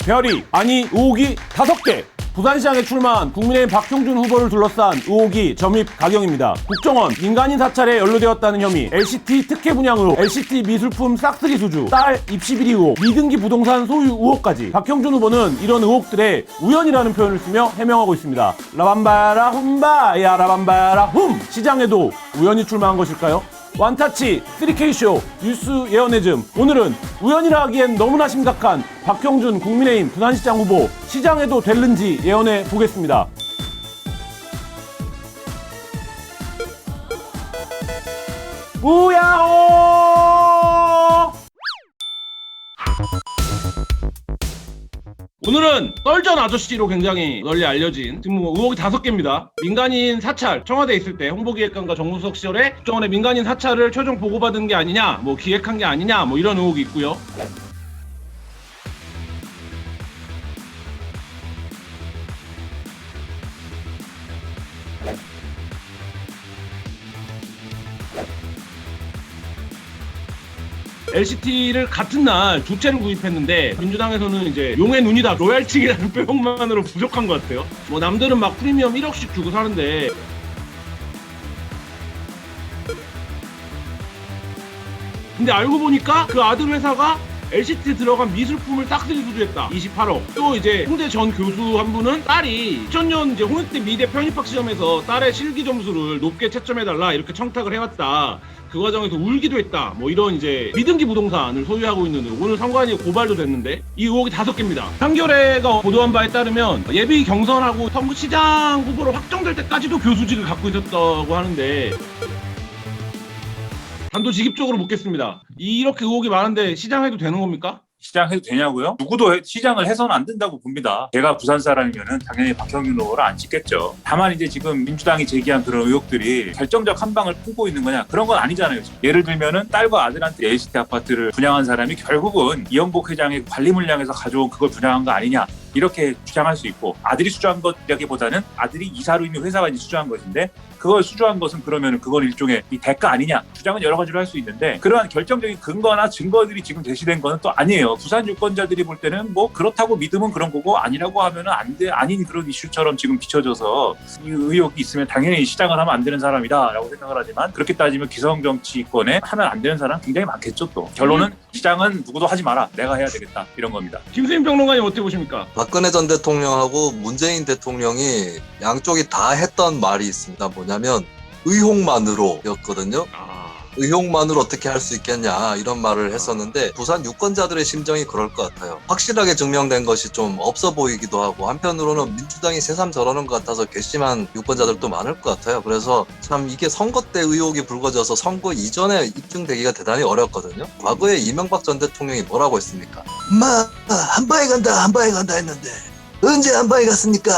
별이 아니 의혹이 5개. 부산시장에 출마한 국민의힘 박형준 후보를 둘러싼 의혹이 점입 가경입니다. 국정원 민간인 사찰에 연루되었다는 혐의, LCT 특혜 분양 의혹, LCT 미술품 싹쓸이 수주, 딸 입시 비리 의혹, 미등기 부동산 소유 의혹까지. 박형준 후보는 이런 의혹들에 우연이라는 표현을 쓰며 해명하고 있습니다. 라밤바라 훔바 야 라밤바라 훔. 시장에도 우연히 출마한 것일까요? 완타치 3K쇼 뉴스 예언해즘. 오늘은 우연이라 하기엔 너무나 심각한 박형준 국민의힘 부산시장 후보 시장에도 될는지 예언해 보겠습니다. 우야호! 오늘은 썰전 아저씨로 굉장히 널리 알려진 지금 의혹이 5개입니다. 민간인 사찰, 청와대에 있을 때 홍보기획관과 정무수석 시절에 국정원의 민간인 사찰을 최종 보고받은 게 아니냐, 기획한 게 아니냐, 이런 의혹이 있고요. LCT를 같은 날 두 채를 구입했는데 민주당에서는 이제 용의 눈이다, 로얄틱이라는 표현만으로 부족한 것 같아요. 남들은 막 프리미엄 1억씩 주고 사는데 근데 알고 보니까 그 아들 회사가 LCT에 들어간 미술품을 싹쓸이 수주했다. 28억. 또 이제 홍대 전 교수 한 분은 딸이 2000년 이제 홍익대 미대 편입학 시험에서 딸의 실기 점수를 높게 채점해달라 이렇게 청탁을 해왔다. 그 과정에서 울기도 했다. 이런 이제 미등기 부동산을 소유하고 있는 오늘 선관위 고발도 됐는데 이 의혹이 5개입니다. 한겨레가 보도한 바에 따르면 예비 경선하고 서울시장 후보로 확정될 때까지도 교수직을 갖고 있었다고 하는데 단도직입적으로 묻겠습니다. 이렇게 의혹이 많은데 시장 해도 되는 겁니까? 시장 해도 되냐고요? 누구도 시장을 해서는 안 된다고 봅니다. 제가 부산 사람이면은 당연히 박형준 후보를 안 찍겠죠. 다만 이제 지금 민주당이 제기한 그런 의혹들이 결정적 한 방을 품고 있는 거냐? 그런 건 아니잖아요. 예를 들면은 딸과 아들한테 LCT 아파트를 분양한 사람이 결국은 이영복 회장의 관리 물량에서 가져온 그걸 분양한 거 아니냐? 이렇게 주장할 수 있고, 아들이 수주한 것이라기보다는 아들이 이사로 이미 회사가 이제 수주한 것인데 그걸 수주한 것은 그러면은 그건 일종의 이 대가 아니냐? 주장은 여러 가지로 할 수 있는데 그러한 결정적인 근거나 증거들이 지금 제시된 거는 또 아니에요. 부산 유권자들이 볼 때는 그렇다고 믿으면 그런 거고 아니라고 하면은 아닌 그런 이슈처럼 지금 비춰져서 이 의혹이 있으면 당연히 시장을 하면 안 되는 사람이다라고 생각을 하지만 그렇게 따지면 기성 정치권에 하면 안 되는 사람 굉장히 많겠죠. 또 결론은 시장은 누구도 하지 마라. 내가 해야 되겠다. 이런 겁니다. 김수인 평론가님 어떻게 보십니까? 박근혜 전 대통령하고 문재인 대통령이 양쪽이 다 했던 말이 있습니다. 뭐냐면 의혹만으로였거든요. 의혹만으로 어떻게 할 수 있겠냐 이런 말을 했었는데 부산 유권자들의 심정이 그럴 것 같아요. 확실하게 증명된 것이 좀 없어 보이기도 하고 한편으로는 민주당이 새삼 저러는 것 같아서 괘씸한 유권자들도 많을 것 같아요. 그래서 참 이게 선거 때 의혹이 불거져서 선거 이전에 입증되기가 대단히 어렵거든요. 과거에 이명박 전 대통령이 뭐라고 했습니까? 한 방에 간다 했는데 언제 한 방에 갔습니까?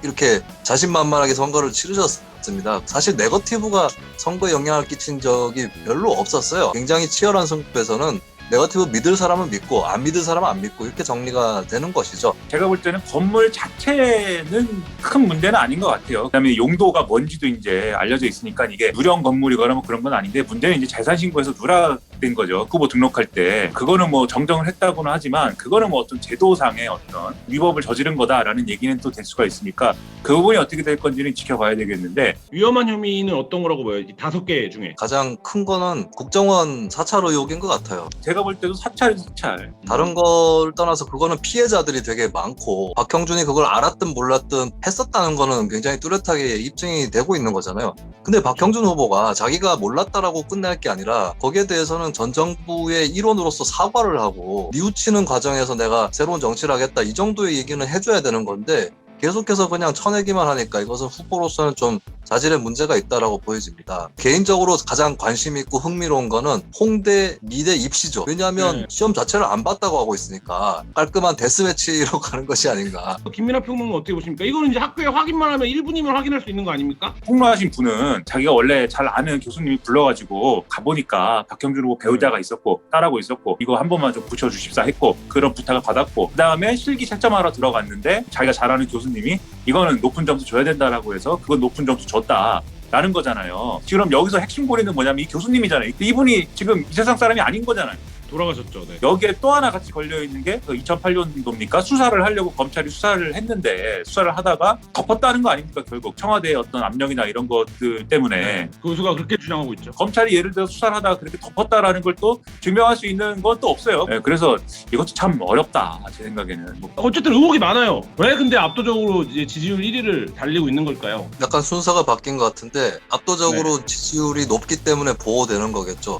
이렇게 자신만만하게 선거를 치르셨습니다. 사실 네거티브가 선거에 영향을 끼친 적이 별로 없었어요. 굉장히 치열한 선거에서는 네거티브 믿을 사람은 믿고 안 믿을 사람은 안 믿고 이렇게 정리가 되는 것이죠. 제가 볼 때는 건물 자체는 큰 문제는 아닌 것 같아요. 그다음에 용도가 뭔지도 이제 알려져 있으니까 이게 누령 건물이거나 그런 건 아닌데 문제는 이제 재산신고에서 누락된 거죠. 후보 등록할 때 그거는 정정을 했다고는 하지만 그거는 어떤 제도상의 어떤 위법을 저지른 거다라는 얘기는 또 될 수가 있으니까 그 부분이 어떻게 될 건지는 지켜봐야 되겠는데 위험한 혐의는 어떤 거라고 보여요? 이 5개 중에 가장 큰 거는 국정원 사찰 의혹인 것 같아요. 제가 볼 때도 사찰이죠, 사찰. 다른 걸 떠나서 그거는 피해자들이 되게 많고 박형준이 그걸 알았든 몰랐든 했었다는 거는 굉장히 뚜렷하게 입증이 되고 있는 거잖아요. 근데 박형준 후보가 자기가 몰랐다라고 끝낼 게 아니라 거기에 대해서는 전 정부의 일원으로서 사과를 하고 뉘우치는 과정에서 내가 새로운 정치를 하겠다 이 정도의 얘기는 해줘야 되는 건데 계속해서 그냥 쳐내기만 하니까 이것은 후보로서는 좀 자질의 문제가 있다라고 보여집니다. 개인적으로 가장 관심 있고 흥미로운 거는 홍대 미대 입시죠. 왜냐하면 시험 자체를 안 봤다고 하고 있으니까 깔끔한 데스매치로 가는 것이 아닌가. 김민하 평론가 어떻게 보십니까? 이거는 이제 학교에 확인만 하면 1분이면 확인할 수 있는 거 아닙니까? 폭로하신 분은 자기가 원래 잘 아는 교수님이 불러가지고 가보니까 박형준 후보 배우자가 있었고 딸하고 있었고 이거 한 번만 좀 붙여주십사 했고 그런 부탁을 받았고 그 다음에 실기 채점하러 들어갔는데 자기가 잘 아는 교수님이 이거는 높은 점수 줘야 된다라고 해서 그건 높은 점수 줬다라는 거잖아요. 지금 여기서 핵심 고리는 뭐냐면 이 교수님이잖아요. 이분이 지금 이 세상 사람이 아닌 거잖아요. 돌아가셨죠. 네. 여기에 또 하나 같이 걸려있는 게 2008년도입니까? 수사를 하려고 검찰이 수사를 했는데 수사를 하다가 덮었다는 거 아닙니까? 결국 청와대의 어떤 압력이나 이런 것들 때문에 교수가 그렇게 주장하고 있죠. 검찰이 예를 들어 수사를 하다가 그렇게 덮었다라는 걸 또 증명할 수 있는 건 또 없어요. 네, 그래서 이것도 참 어렵다 제 생각에는. 어쨌든 의혹이 많아요. 왜 근데 압도적으로 이제 지지율 1위를 달리고 있는 걸까요? 약간 순서가 바뀐 것 같은데 압도적으로 지지율이 높기 때문에 보호되는 거겠죠.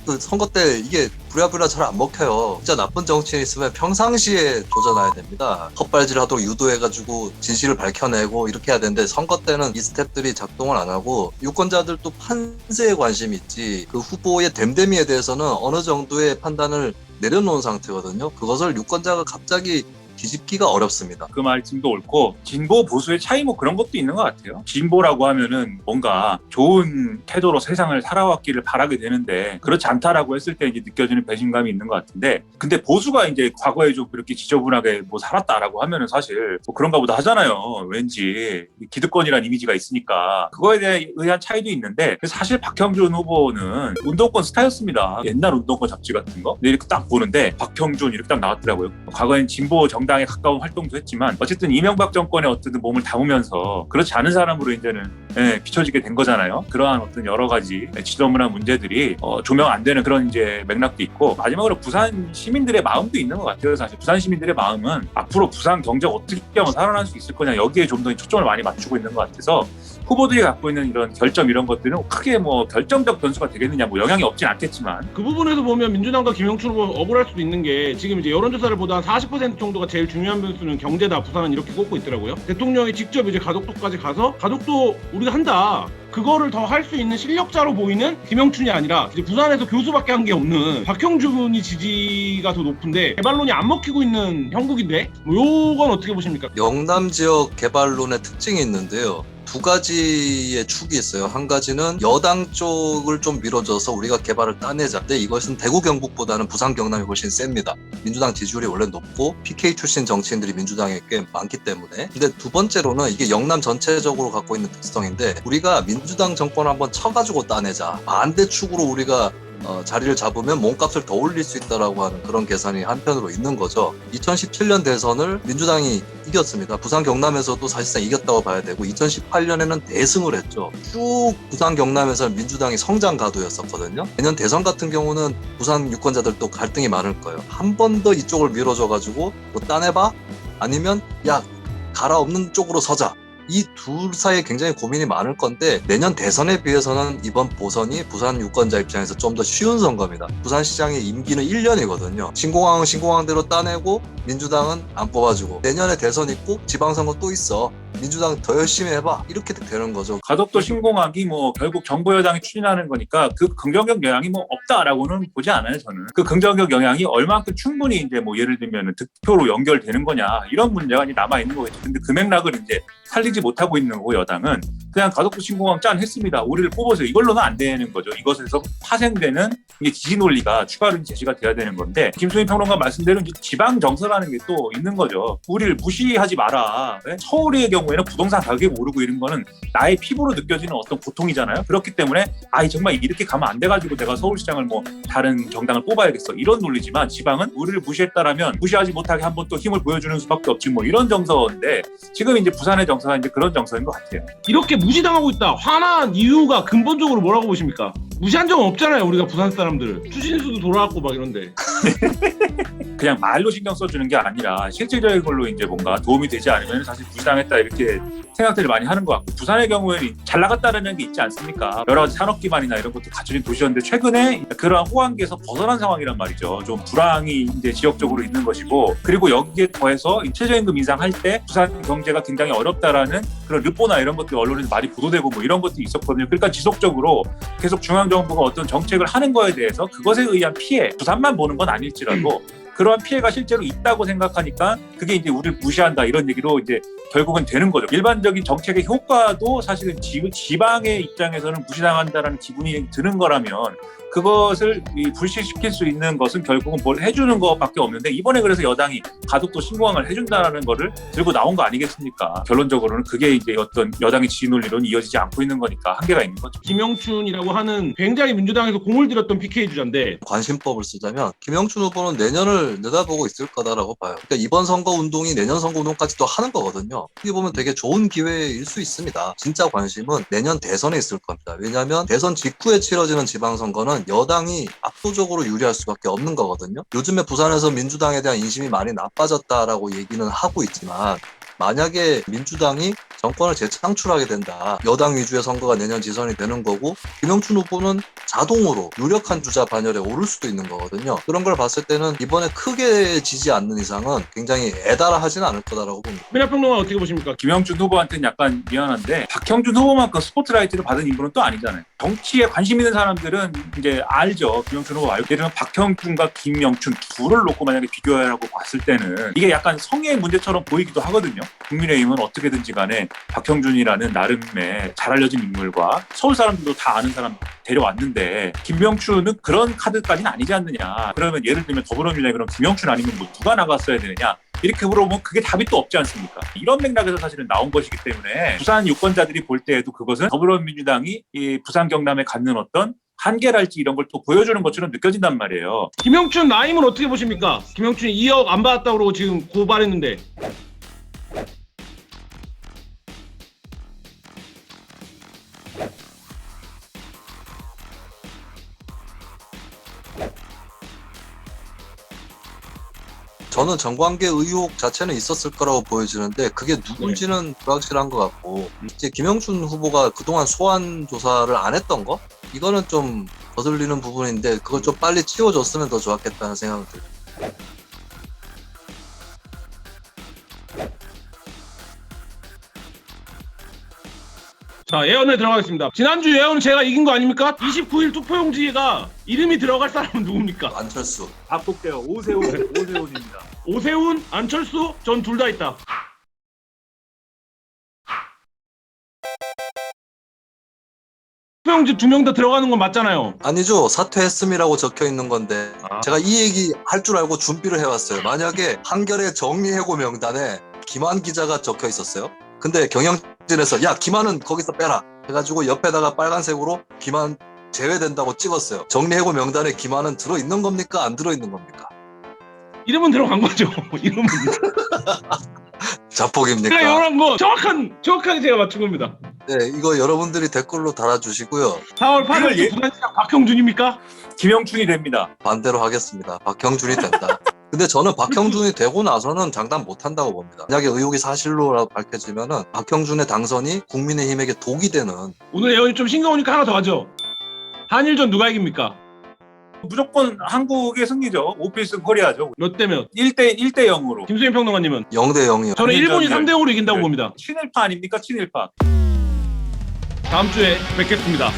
그 선거 때 이게 부랴부랴 잘 안 먹혀요. 진짜 나쁜 정치인 있으면 평상시에 조져놔야 됩니다. 헛발질하도록 유도해가지고 진실을 밝혀내고 이렇게 해야 되는데 선거 때는 이 스텝들이 작동을 안 하고 유권자들도 판세에 관심이 있지 그 후보의 됨됨이에 대해서는 어느 정도의 판단을 내려놓은 상태거든요. 그것을 유권자가 갑자기 뒤집기가 어렵습니다. 그 말씀도 옳고 진보 보수의 차이 뭐 그런 것도 있는 것 같아요. 진보라고 하면은 뭔가 좋은 태도로 세상을 살아왔기를 바라게 되는데 그렇지 않다라고 했을 때 이제 느껴지는 배신감이 있는 것 같은데 근데 보수가 이제 과거에 좀 그렇게 지저분하게 뭐 살았다라고 하면은 사실 뭐 그런가 보다 하잖아요. 왠지 기득권이라는 이미지가 있으니까 그거에 의한 차이도 있는데 사실 박형준 후보는 운동권 스타였습니다. 옛날 운동권 잡지 같은 거 근데 이렇게 딱 보는데 박형준 이렇게 딱 나왔더라고요. 과거엔 진보 정당에 가까운 활동도 했지만 어쨌든 이명박 정권에 어쨌든 몸을 담으면서 그렇지 않은 사람으로 이제는 비춰지게 된 거잖아요. 그러한 어떤 여러 가지 지저분한 문제들이 조명 안 되는 그런 이제 맥락도 있고 마지막으로 부산 시민들의 마음도 있는 것 같아요. 사실 부산 시민들의 마음은 앞으로 부산 경제가 어떻게 하면 살아날 수 있을 거냐 여기에 좀 더 초점을 많이 맞추고 있는 것 같아서 후보들이 갖고 있는 이런 결점 이런 것들은 크게 뭐 결정적 변수가 되겠느냐 뭐 영향이 없진 않겠지만 그 부분에서 보면 민주당과 김영춘 후보 억울할 수도 있는 게 지금 이제 여론조사를 보다 한 40% 정도가 제일 중요한 변수는 경제다 부산은 이렇게 꼽고 있더라고요. 대통령이 직접 이제 가덕도까지 가서 가덕도 우리가 한다. 그거를 더 할 수 있는 실력자로 보이는 김영춘이 아니라 이제 부산에서 교수밖에 한 게 없는 박형준이 지지가 더 높은데 개발론이 안 먹히고 있는 형국인데 뭐 요건 어떻게 보십니까? 영남 지역 개발론의 특징이 있는데요. 두 가지의 축이 있어요. 한 가지는 여당 쪽을 좀 밀어줘서 우리가 개발을 따내자. 근데 이것은 대구 경북보다는 부산 경남이 훨씬 셉니다. 민주당 지지율이 원래 높고 PK 출신 정치인들이 민주당에 꽤 많기 때문에. 근데 두 번째로는 이게 영남 전체적으로 갖고 있는 특성인데 우리가 민주당 정권을 한번 쳐가지고 따내자. 반대축으로 우리가 자리를 잡으면 몸값을 더 올릴 수 있다라고 하는 그런 계산이 한편으로 있는 거죠. 2017년 대선을 민주당이 이겼습니다. 부산 경남에서도 사실상 이겼다고 봐야 되고 2018년에는 대승을 했죠. 쭉 부산 경남에서 민주당이 성장 가도였었거든요. 내년 대선 같은 경우는 부산 유권자들도 갈등이 많을 거예요. 한 번 더 이쪽을 밀어줘가지고 뭐 따내봐? 아니면 야 갈아엎는 쪽으로 서자. 이 둘 사이에 굉장히 고민이 많을 건데 내년 대선에 비해서는 이번 보선이 부산 유권자 입장에서 좀 더 쉬운 선거입니다. 부산시장의 임기는 1년이거든요. 신공항은 신공항대로 따내고 민주당은 안 뽑아주고 내년에 대선 있고 지방선거 또 있어. 민주당 더 열심히 해봐. 이렇게 되는 거죠. 가덕도 신공항이 뭐 결국 정부 여당이 추진하는 거니까 그 긍정적 영향이 뭐 없다라고는 보지 않아요. 저는 그 긍정적 영향이 얼만큼 충분히 이제 뭐 예를 들면 득표로 연결되는 거냐 이런 문제가 이제 남아 있는 거겠죠. 근데 그 맥락을 이제 살리지 못하고 있는 거고 여당은 그냥 가덕도 신공항 짠 했습니다. 우리를 뽑아서 이걸로는 안 되는 거죠. 이것에서 파생되는 이게 지지 논리가 추가로 제시가 돼야 되는 건데 김수희 평론가 말씀대로 이제 지방 정서라는 게 또 있는 거죠. 우리를 무시하지 마라. 네? 서울의 경우에는 부동산 가격이 오르고 이런 거는 나의 피부로 느껴지는 어떤 고통이잖아요. 그렇기 때문에 정말 이렇게 가면 안 돼가지고 내가 서울시장을 뭐 다른 정당을 뽑아야겠어 이런 논리지만 지방은 우리를 무시했다라면 무시하지 못하게 한번 또 힘을 보여주는 수밖에 없지 뭐 이런 정서인데 지금 이제 부산의 정서가 이제 그런 정서인 것 같아요. 이렇게 무시당하고 있다. 화난 이유가 근본적으로 뭐라고 보십니까? 무시한 적은 없잖아요. 우리가 부산 사람들을. 추신수도 돌아왔고 막 이런데. 그냥 말로 신경 써주는 게 아니라 실질적인 걸로 이제 뭔가 도움이 되지 않으면 사실 무시당했다 이렇게 생각들을 많이 하는 것 같고 부산의 경우에는 잘 나갔다는 게 있지 않습니까? 여러 가지 산업 기반이나 이런 것도 갖춰진 도시였는데 최근에 그러한 호황기에서 벗어난 상황이란 말이죠. 좀 불황이 이제 지역적으로 있는 것이고 그리고 여기에 더해서 최저임금 인상할 때 부산 경제가 굉장히 어렵다라는 그런 르포나 이런 것들 언론에서 많이 보도되고 뭐 이런 것도 있었거든요. 그러니까 지속적으로 계속 중앙정부가 어떤 정책을 하는 거에 대해서 그것에 의한 피해 부산만 보는 건 아닐지라도 그러한 피해가 실제로 있다고 생각하니까 그게 이제 우리를 무시한다 이런 얘기로 이제 결국은 되는 거죠. 일반적인 정책의 효과도 사실은 지방의 입장에서는 무시당한다라는 기분이 드는 거라면 그것을 불식시킬 수 있는 것은 결국은 뭘 해주는 것밖에 없는데 이번에 그래서 여당이 가덕도 신공항을 해준다는 거를 들고 나온 거 아니겠습니까? 결론적으로는 그게 이제 어떤 여당의 지지 논리로는 이어지지 않고 있는 거니까 한계가 있는 거죠. 김영춘이라고 하는 굉장히 민주당에서 공을 들였던 PK 주자인데 관심법을 쓰자면 김영춘 후보는 내년을 내다보고 있을 거다라고 봐요. 그러니까 이번 선거 운동이 내년 선거 운동까지도 하는 거거든요. 어떻게 보면 되게 좋은 기회일 수 있습니다. 진짜 관심은 내년 대선에 있을 겁니다. 왜냐하면 대선 직후에 치러지는 지방선거는 여당이 압도적으로 유리할 수밖에 없는 거거든요. 요즘에 부산에서 민주당에 대한 인심이 많이 나빠졌다라고 얘기는 하고 있지만 만약에 민주당이 정권을 재창출하게 된다. 여당 위주의 선거가 내년 지선이 되는 거고 김영춘 후보는 자동으로 유력한 주자 반열에 오를 수도 있는 거거든요. 그런 걸 봤을 때는 이번에 크게 지지 않는 이상은 굉장히 애달아하지는 않을 거다라고 봅니다. 민하평론가 어떻게 보십니까? 김영춘 후보한테는 약간 미안한데 박형준 후보만큼 스포트라이트를 받은 인물은 또 아니잖아요. 정치에 관심 있는 사람들은 이제 알죠. 김영춘 후보 알고. 예를 들면 박형준과 김영춘 둘을 놓고 만약에 비교하라고 봤을 때는 이게 약간 성의 문제처럼 보이기도 하거든요. 국민의힘은 어떻게든지 간에 박형준이라는 나름의 잘 알려진 인물과 서울 사람들도 다 아는 사람 데려왔는데 김명춘은 그런 카드까지는 아니지 않느냐. 그러면 예를 들면 더불어민주당이 그럼 김영춘 아니면 뭐 누가 나갔어야 되느냐. 이렇게 물어보면 그게 답이 또 없지 않습니까? 이런 맥락에서 사실은 나온 것이기 때문에 부산 유권자들이 볼 때에도 그것은 더불어민주당이 이 부산 경남에 갖는 어떤 한계랄지 이런 걸 또 보여주는 것처럼 느껴진단 말이에요. 김영춘 라임은 어떻게 보십니까? 김영춘이 2억 안 받았다고 그러고 지금 고발했는데 저는 정관계 의혹 자체는 있었을 거라고 보여지는데 그게 누군지는 불확실한 것 같고 이제 김영춘 후보가 그동안 소환 조사를 안 했던 거? 이거는 좀 거슬리는 부분인데 그걸 좀 빨리 치워줬으면 더 좋았겠다는 생각이 들어요. 자, 예언에 들어가겠습니다. 지난주 예언은 제가 이긴 거 아닙니까? 29일 투표용지가 이름이 들어갈 사람은 누굽니까? 안철수. 바꿀게요. 오세훈입니다. 오세훈, 안철수, 전 둘 다 있다. 투표용지 2명 다 들어가는 건 맞잖아요. 아니죠. 사퇴했음이라고 적혀 있는 건데 제가 이 얘기 할 줄 알고 준비를 해왔어요. 만약에 한겨레 정리해고 명단에 김한 기자가 적혀 있었어요. 근데 경영진에서 야 김한은 거기서 빼라 해가지고 옆에다가 빨간색으로 김한 제외된다고 찍었어요. 정리해고 명단에 김한은 들어있는 겁니까? 안 들어있는 겁니까? 이름은 들어간 거죠. 이름은. 자폭입니까? 제가 예언한 거 정확하게 제가 맞춘 겁니다. 네, 이거 여러분들이 댓글로 달아주시고요. 4월 8일 예. 부산시장 박형준입니까? 김영춘이 됩니다. 반대로 하겠습니다. 박형준이 된다. 근데 저는 박형준이 되고 나서는 장담 못한다고 봅니다. 만약에 의혹이 사실로 밝혀지면은 박형준의 당선이 국민의힘에게 독이 되는. 오늘 예언이 좀 싱거우니까 하나 더 하죠. 한일전 누가 이깁니까? 무조건 한국의 승리죠. 오피스 코리아죠. 몇 대 몇? 1대 0으로. 김수현 평론가님은? 0대 0이요. 저는 일본이 한일전을- 3대 0으로 이긴다고 네. 봅니다. 친일파 아닙니까? 친일파. 다음 주에 뵙겠습니다.